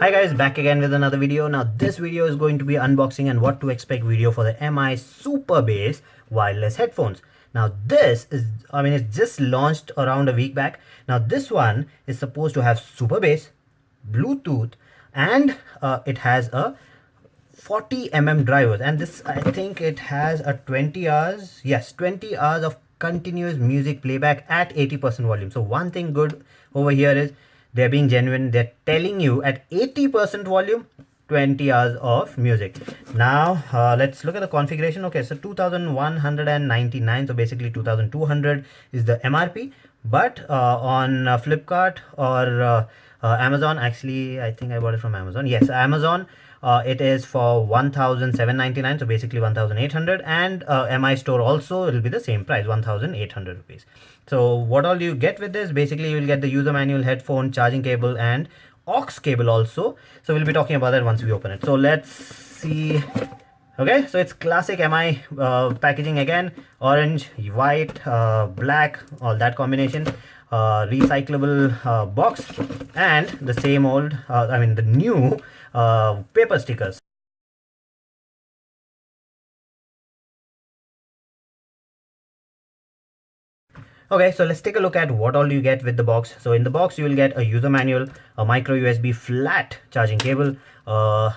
Hi guys, back again with another video. Now this video is going to be unboxing and what to expect video for the MI Super Bass wireless headphones. Now this is, it's just launched around a week back. Now this one is supposed to have super bass, Bluetooth, and it has a 40 drivers, and this, I think it has a 20 hours, yes, 20 hours of continuous music playback at 80% volume. So one thing good over here is they're being genuine. They're telling you at 80% volume 20 hours of music. Now let's look at the configuration. Okay, so 2199, so basically 2200 is the MRP, but on Flipkart or Amazon, actually I think I bought it from Amazon, yes, Amazon, it is for 1799, so basically 1800, and MI store also it will be the same price, 1800 rupees. So what all you get with this, basically you will get the user manual, headphone, charging cable, and aux cable also. So we'll be talking about that once we open it. So let's see. Okay, so it's classic MI packaging again, orange, white, black, all that combination, recyclable box, and the same old, the new paper stickers. Okay, so let's take a look at what all you get with the box. So in the box you will get a user manual, a micro USB flat charging cable, aux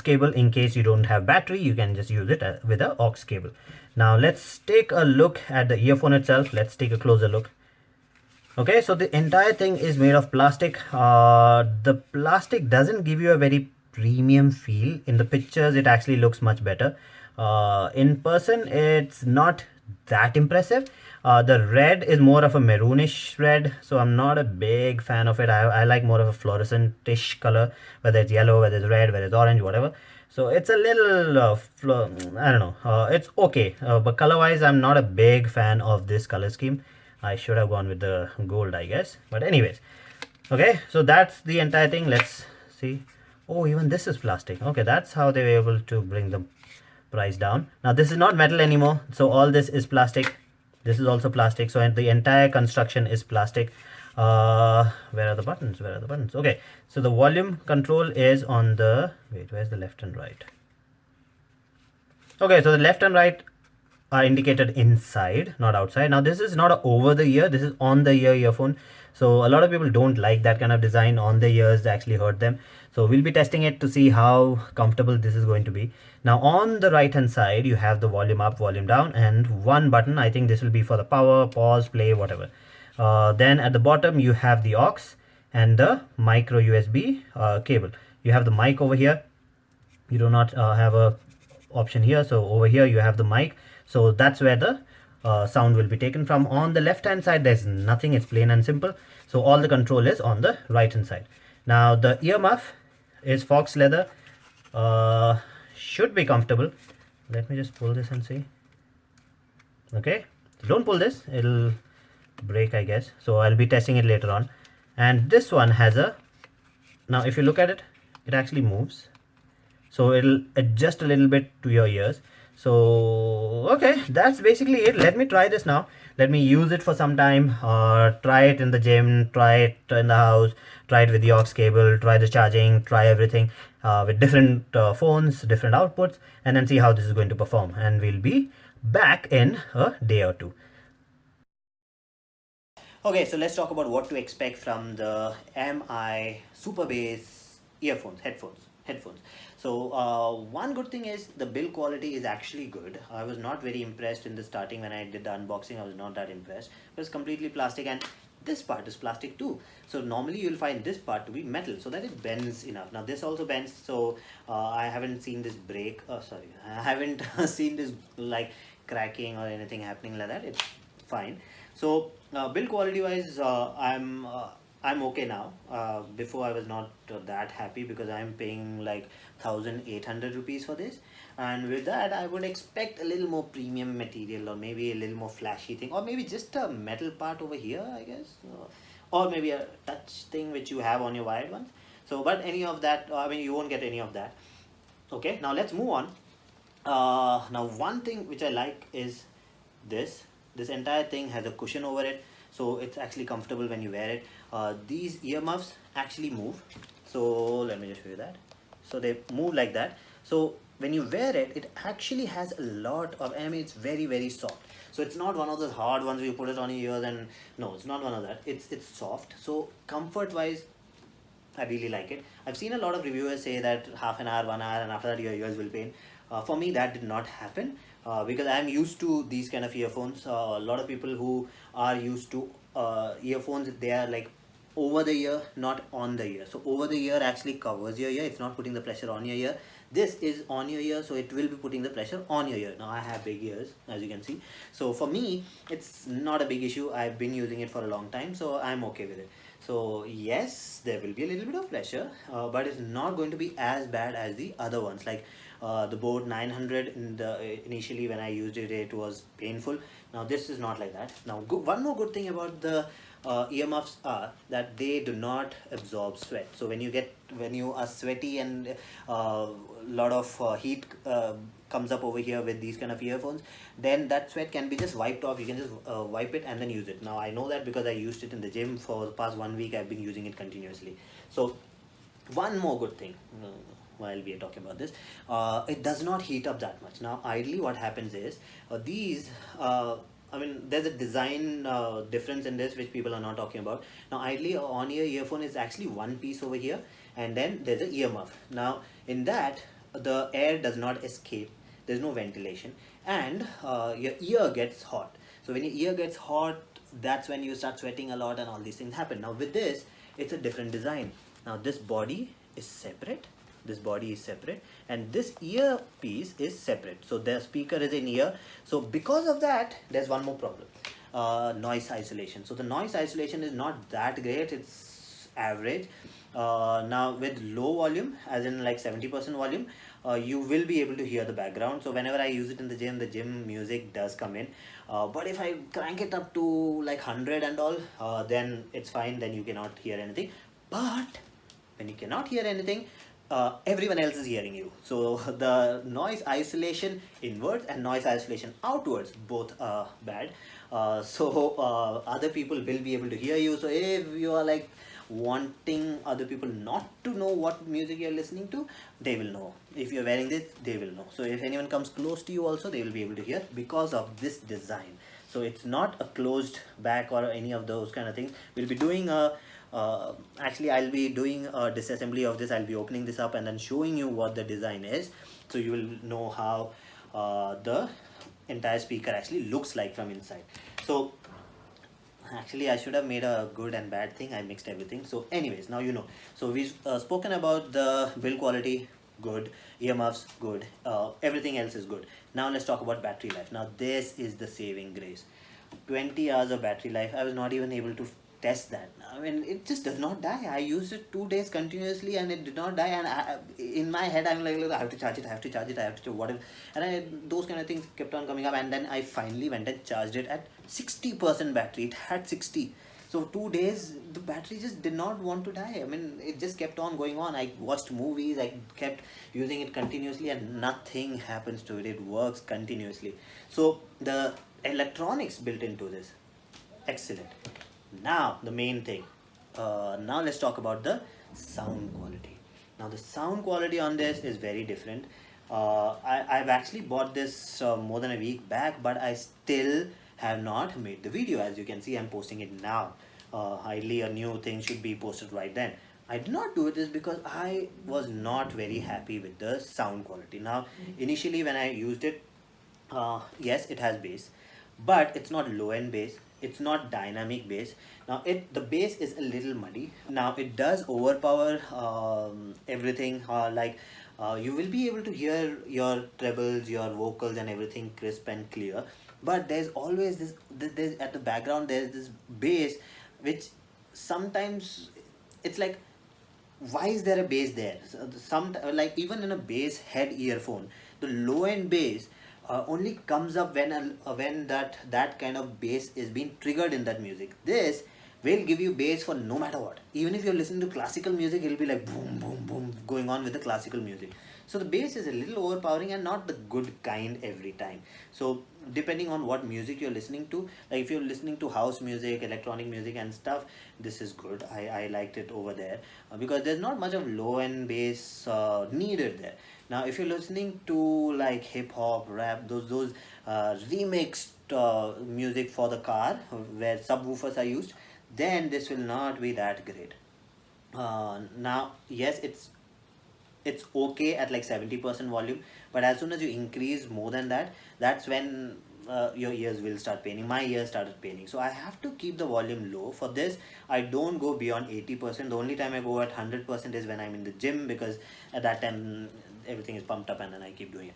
cable in case you don't have battery, you can just use it with a aux cable. Now let's take a look at the earphone itself. Let's take a closer look. Okay, so the entire thing is made of plastic. The plastic doesn't give you a very premium feel. In the pictures it actually looks much better. In person it's not that impressive. The red is more of a maroonish red, so I'm not a big fan of it. I like more of a fluorescent-ish color, whether it's yellow, whether it's red, whether it's orange, whatever. So it's a little I don't know, it's okay, but color wise I'm not a big fan of this color scheme. I should have gone with the gold, I guess, but anyways. Okay, so that's the entire thing. Let's see. Oh, even this is plastic. Okay, that's how they were able to bring the price down. Now this is not metal anymore, so all this is plastic. This is also plastic, so the entire construction is plastic. Where are the buttons? Where are the buttons? Okay, so the volume control is on the, wait, where's the left and right? Okay, so the left and right are indicated inside, not outside. Now this is not a over the ear, this is on the ear earphone. So a lot of people don't like that kind of design on the ears, they actually hurt them. So we'll be testing it to see how comfortable this is going to be. Now on the right hand side you have the volume up, volume down, and one button. I think this will be for the power, pause, play, whatever. Then at the bottom you have the aux and the micro USB cable. You have the mic over here. You do not have a option here, so over here you have the mic, so that's where the sound will be taken from. On the left hand side there's nothing, it's plain and simple, so all the control is on the right hand side. Now the ear muff is fox leather, should be comfortable. Let me just pull this and see. Okay, don't pull this, it'll break, I guess, so I'll be testing it later on. And this one has a, now if you look at it, it actually moves, so it'll adjust a little bit to your ears. So okay, that's basically it. Let me try this now. Let me use it for some time, try it in the gym, try it in the house, try it with the aux cable, try the charging, try everything with different phones, different outputs, and then see how this is going to perform, and we'll be back in a day or two. Okay, so let's talk about what to expect from the MI Super Bass headphones. So one good thing is the build quality is actually good. I was not very impressed in the starting when I did the unboxing. I was not that impressed. It was completely plastic, and this part is plastic too. So normally you'll find this part to be metal, so that it bends enough. Now this also bends, so I haven't seen this break. Oh, sorry, I haven't seen this like cracking or anything happening like that. It's fine. So build quality wise, I'm okay now. Before I was not that happy because I'm paying like 1800 rupees for this, and with that I would expect a little more premium material, or maybe a little more flashy thing, or maybe just a metal part over here, I guess, or maybe a touch thing which you have on your wired ones. So but any of that, you won't get any of that. Okay, now let's move on. Now one thing which I like is this entire thing has a cushion over it. so it's actually comfortable when you wear it. These earmuffs actually move, so let me just show you that. So they move like that. So when you wear it, it actually has a lot of, I mean, it's very, very soft. So it's not one of those hard ones where you put it on your ears and no, it's not one of that. It's soft. So comfort wise, I really like it. I've seen a lot of reviewers say that half an hour, 1 hour, and after that your ears will pain. For me, that did not happen because I'm used to these kind of earphones. A lot of people who are used to earphones, they are like over the ear, not on the ear. So over the ear actually covers your ear. It's not putting the pressure on your ear. This is on your ear, so it will be putting the pressure on your ear. Now I have big ears, as you can see. So for me, it's not a big issue. I've been using it for a long time, so I'm okay with it. So yes, there will be a little bit of pressure, but it's not going to be as bad as the other ones. Like the Bode 900 initially when I used it, it was painful. Now this is not like that. Now one more good thing about the earmuffs are that they do not absorb sweat. So when you are sweaty and lot of heat comes up over here with these kind of earphones, then that sweat can be just wiped off. You can just wipe it and then use it. Now I know that because I used it in the gym for the past 1 week. I've been using it continuously. So one more good thing while we are talking about this, it does not heat up that much. Now ideally what happens is these I mean, there's a design difference in this which people are not talking about. Now ideally on-ear earphone is actually one piece over here, and then there's an earmuff. Now in that, the air does not escape, there's no ventilation, and your ear gets hot. So when your ear gets hot, that's when you start sweating a lot and all these things happen. Now with this, it's a different design. Now this body is separate, and this earpiece is separate. So the speaker is in ear. So because of that, there's one more problem, noise isolation. So the noise isolation is not that great, it's average. Now with low volume, as in like 70% volume, you will be able to hear the background. So whenever I use it in the gym music does come in. But if I crank it up to like 100 and all, then it's fine, then you cannot hear anything. But when you cannot hear anything, everyone else is hearing you. So the noise isolation inwards and noise isolation outwards both are bad. Other people will be able to hear you. So if you are like wanting other people not to know what music you're listening to, they will know. If you're wearing this, they will know. So if anyone comes close to you also, they will be able to hear because of this design. So it's not a closed back or any of those kind of things. We'll be doing a actually I'll be doing a disassembly of this. I'll be opening this up and then showing you what the design is, so you will know how the entire speaker actually looks like from inside. So actually I should have made a good and bad thing. I mixed everything. So anyways, now you know. So we've spoken about the build quality, good, earmuffs, good, everything else is good. Now let's talk about battery life. Now this is the saving grace. 20 hours of battery life. I was not even able to test that. I mean, it just does not die. I used it 2 days continuously and it did not die. And in my head I'm like, look, I have to charge it, I have to charge it, I have to do whatever. And those kind of things kept on coming up, and then I finally went and charged it at 60% battery. It had 60. So 2 days the battery just did not want to die. I mean, it just kept on going on. I watched movies, I kept using it continuously, and nothing happens to it. It works continuously. So the electronics built into this, excellent. Now the main thing, now let's talk about the sound quality. Now the sound quality on this is very different. I've actually bought this more than a week back, but I still have not made the video. As you can see, I'm posting it now. Ideally a new thing should be posted right then. I did not do this because I was not very happy with the sound quality. Now initially when I used it, yes, it has bass, but it's not low end bass, it's not dynamic bass. Now the bass is a little muddy. Now it does overpower everything, you will be able to hear your trebles, your vocals and everything crisp and clear, but there's always there's at the background there's this bass which sometimes it's like, why is there a bass there? Some, like even in a bass head earphone, the low end bass only comes up when that kind of bass is being triggered in that music. This will give you bass for no matter what. Even if you're listening to classical music, it'll be like boom boom boom going on with the classical music. So the bass is a little overpowering and not the good kind every time. So depending on what music you're listening to, like if you're listening to house music, electronic music and stuff, this is good. I liked it over there because there's not much of low end bass needed there. Now if you're listening to like hip hop, rap, those remixed music for the car where subwoofers are used, then this will not be that great. Now yes, it's okay at like 70% volume, but as soon as you increase more than that, that's when your ears will start paining. My ears started paining, so I have to keep the volume low. For this I don't go beyond 80%. The only time I go at 100% is when I'm in the gym, because at that time everything is pumped up and then I keep doing it.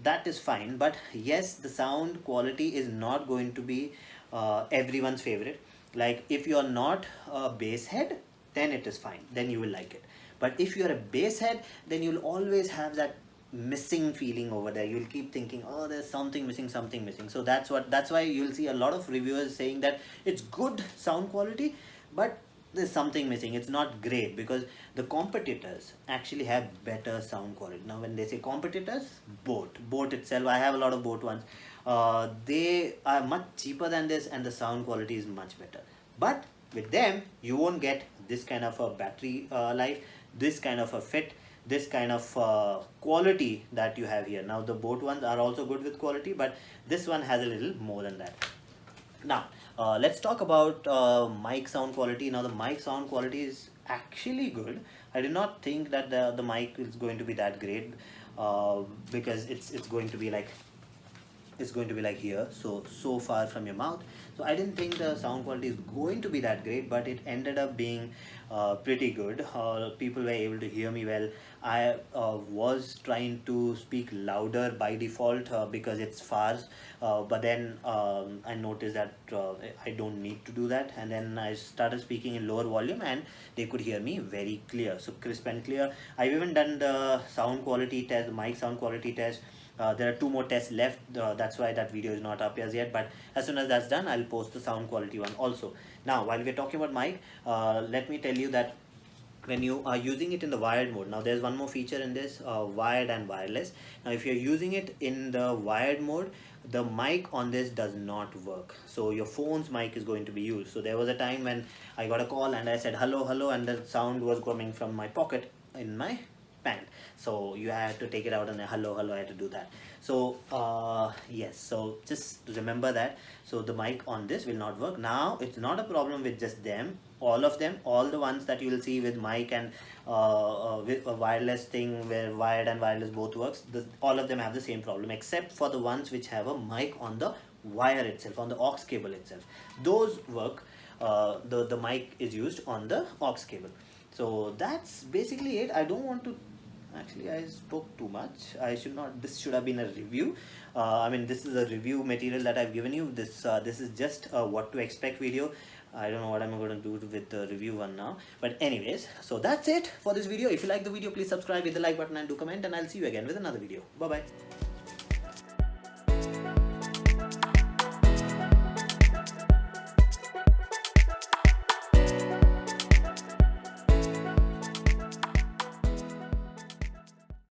That is fine, but yes, the sound quality is not going to be everyone's favorite. Like if you're not a bass head, then it is fine, then you will like it. But if you're a bass head, then you'll always have that missing feeling over there. You'll keep thinking, oh, there's something missing, something missing. So that's why you'll see a lot of reviewers saying that it's good sound quality, but there's something missing, it's not great, because the competitors actually have better sound quality. Now when they say competitors, boat itself, I have a lot of boat ones. They are much cheaper than this and the sound quality is much better. But with them you won't get this kind of a battery life, this kind of a fit, this kind of quality that you have here. Now the boat ones are also good with quality, but this one has a little more than that. Now let's talk about mic sound quality. Now the mic sound quality is actually good. I did not think that the mic is going to be that great, because it's going to be like, is going to be like here, so far from your mouth. So I didn't think the sound quality is going to be that great, but it ended up being pretty good. People were able to hear me well. I was trying to speak louder by default because it's far, but then I noticed that I don't need to do that, and then I started speaking in lower volume and they could hear me very clear, so crisp and clear. I've even done the sound quality test, the mic sound quality test. There are 2 more tests left, that's why that video is not up as yet, but as soon as that's done I'll post the sound quality one also. Now while we're talking about mic, let me tell you that when you are using it in the wired mode, now there's one more feature in this, wired and wireless. Now if you're using it in the wired mode, the mic on this does not work, so your phone's mic is going to be used. So there was a time when I got a call and I said hello hello, and the sound was coming from my pocket in my pant, so you had to take it out and hello hello, I had to do that. So yes, so just remember that. So the mic on this will not work. Now it's not a problem with just them, all of them, all the ones that you will see with mic and with a wireless thing where wired and wireless both works, all of them have the same problem, except for the ones which have a mic on the wire itself, on the aux cable itself. Those work. The mic is used on the aux cable. So that's basically it. I don't want to, actually I spoke too much. I should not, this should have been a review. I mean, this is a review material that I've given you. This is just a what to expect video. I don't know what I'm going to do with the review one now, but anyways, so that's it for this video. If you like the video, please subscribe, hit the like button and do comment, and I'll see you again with another video. Bye bye.